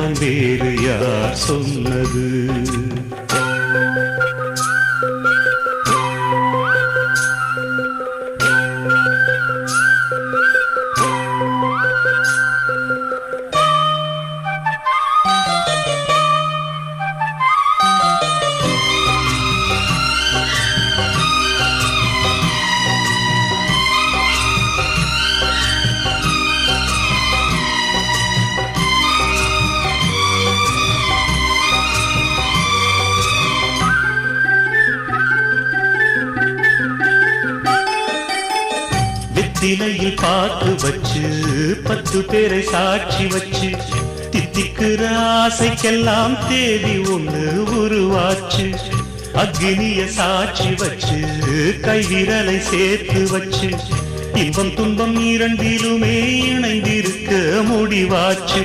வேண்டாம் வேறு யார் சொன்னது? தினையில் பார்த்து வச்சு 10 பேரை சாட்சி வச்சு தித்திக்கிற ஆசைக்கெல்லாம் தேதி ஒண்ணு உருவாச்சு. அக்னிய சாட்சி வச்சு கைவிரலை சேர்த்து வச்சு இன்பம் துன்பம் இரண்டிலுமே இணைந்திருக்க முடிவாச்சு.